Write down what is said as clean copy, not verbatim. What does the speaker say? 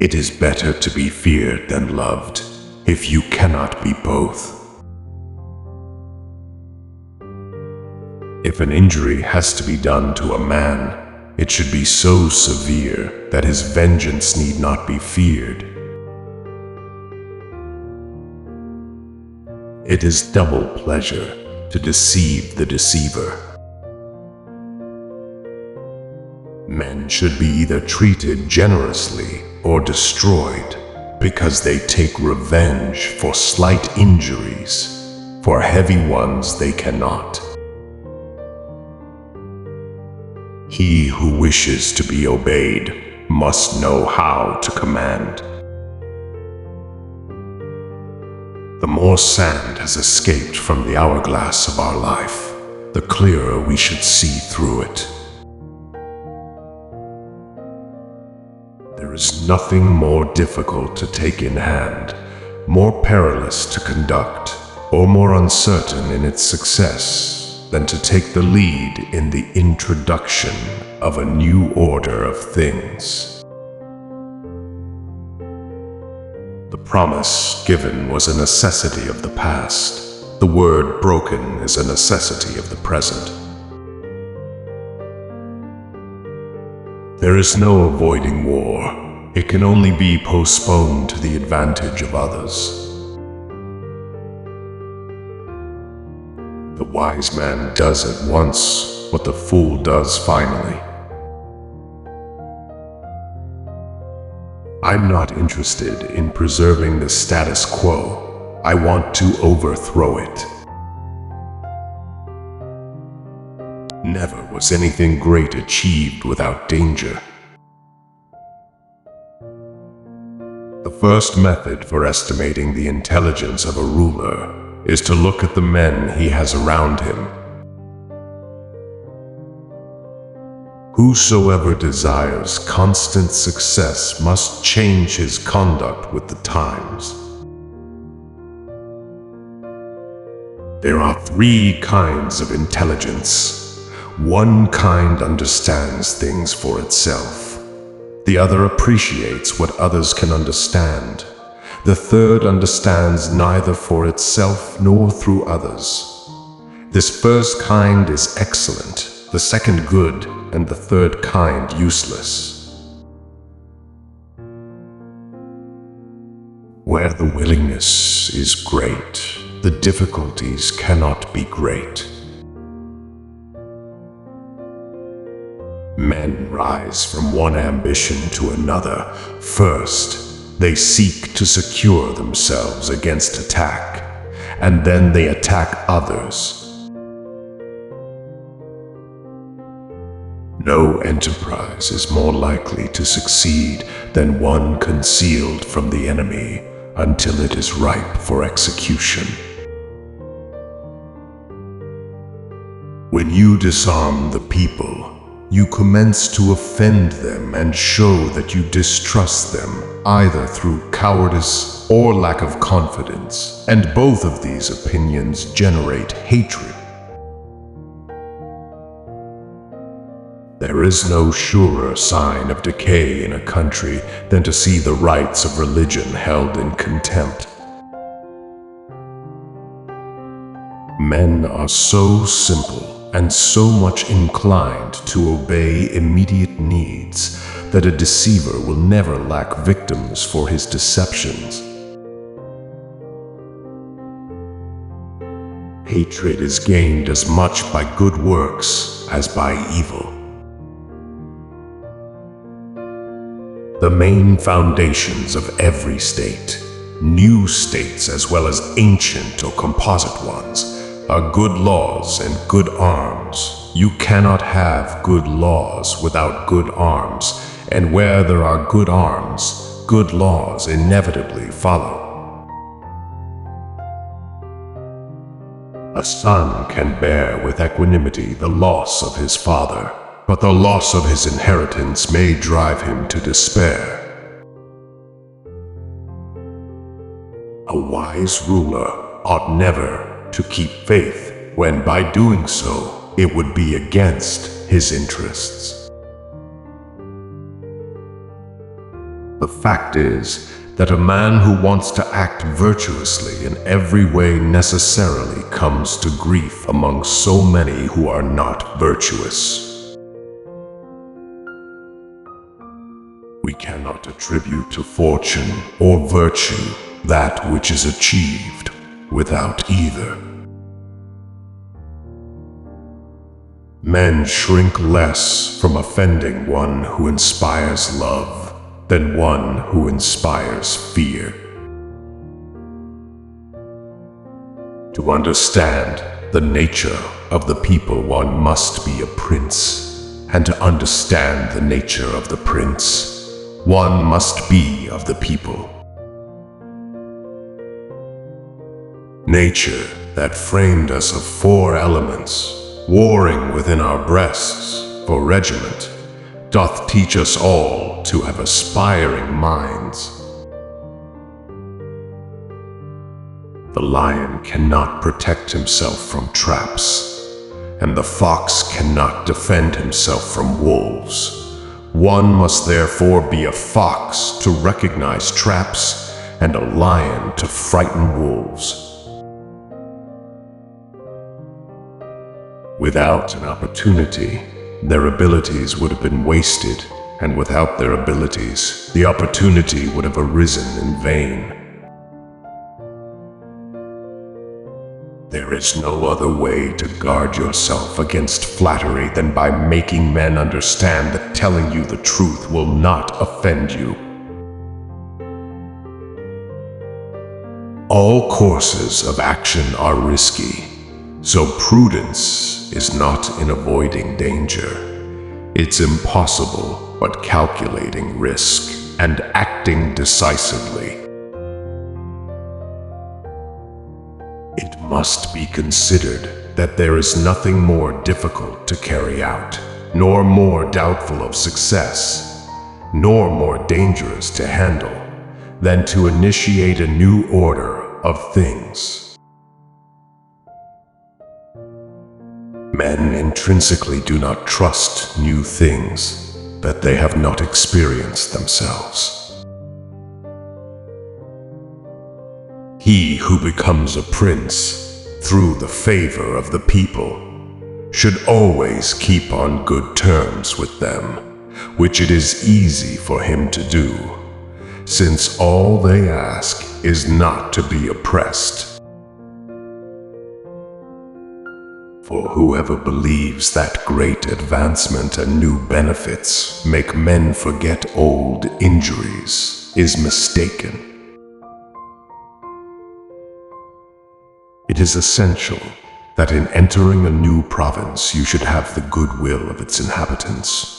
It is better to be feared than loved, if you cannot be both. If an injury has to be done to a man, it should be so severe that his vengeance need not be feared. It is double pleasure to deceive the deceiver. Men should be either treated generously or destroyed, because they take revenge for slight injuries. For heavy ones they cannot. He who wishes to be obeyed must know how to command. The more sand has escaped from the hourglass of our life, the clearer we should see through it. There is nothing more difficult to take in hand, more perilous to conduct, or more uncertain in its success than to take the lead in the introduction of a new order of things. The promise given was a necessity of the past. The word broken is a necessity of the present. There is no avoiding war. It can only be postponed to the advantage of others. The wise man does at once what the fool does finally. I'm not interested in preserving the status quo. I want to overthrow it. Never was anything great achieved without danger. The first method for estimating the intelligence of a ruler is to look at the men he has around him. Whosoever desires constant success must change his conduct with the times. There are three kinds of intelligence. One kind understands things for itself. The other appreciates what others can understand. The third understands neither for itself nor through others. This first kind is excellent, the second good, and the third kind useless. Where the willingness is great, the difficulties cannot be great. Men rise from one ambition to another. First, they seek to secure themselves against attack, and then they attack others. No enterprise is more likely to succeed than one concealed from the enemy until it is ripe for execution. When you disarm the people, you commence to offend them and show that you distrust them, either through cowardice or lack of confidence, and both of these opinions generate hatred. There is no surer sign of decay in a country than to see the rights of religion held in contempt. Men are so simple and so much inclined to obey immediate needs that a deceiver will never lack victims for his deceptions. Hatred is gained as much by good works as by evil. The main foundations of every state, new states as well as ancient or composite ones, are good laws and good arms. You cannot have good laws without good arms, and where there are good arms, good laws inevitably follow. A son can bear with equanimity the loss of his father, but the loss of his inheritance may drive him to despair. A wise ruler ought never to keep faith when by doing so it would be against his interests. The fact is that a man who wants to act virtuously in every way necessarily comes to grief among so many who are not virtuous. We cannot attribute to fortune or virtue that which is achieved without either. Men shrink less from offending one who inspires love than one who inspires fear. To understand the nature of the people, one must be a prince, and to understand the nature of the prince, one must be of the people. Nature that framed us of four elements, warring within our breasts for regiment, doth teach us all to have aspiring minds. The lion cannot protect himself from traps, and the fox cannot defend himself from wolves. One must therefore be a fox to recognize traps, and a lion to frighten wolves. Without an opportunity, their abilities would have been wasted, and without their abilities, the opportunity would have arisen in vain. There is no other way to guard yourself against flattery than by making men understand that telling you the truth will not offend you. All courses of action are risky, so prudence is not in avoiding danger. It's impossible but calculating risk and acting decisively. It must be considered that there is nothing more difficult to carry out, nor more doubtful of success, nor more dangerous to handle, than to initiate a new order of things. Men intrinsically do not trust new things that they have not experienced themselves. He who becomes a prince through the favor of the people should always keep on good terms with them, which it is easy for him to do, since all they ask is not to be oppressed. For whoever believes that great advancement and new benefits make men forget old injuries is mistaken. It is essential that in entering a new province you should have the goodwill of its inhabitants.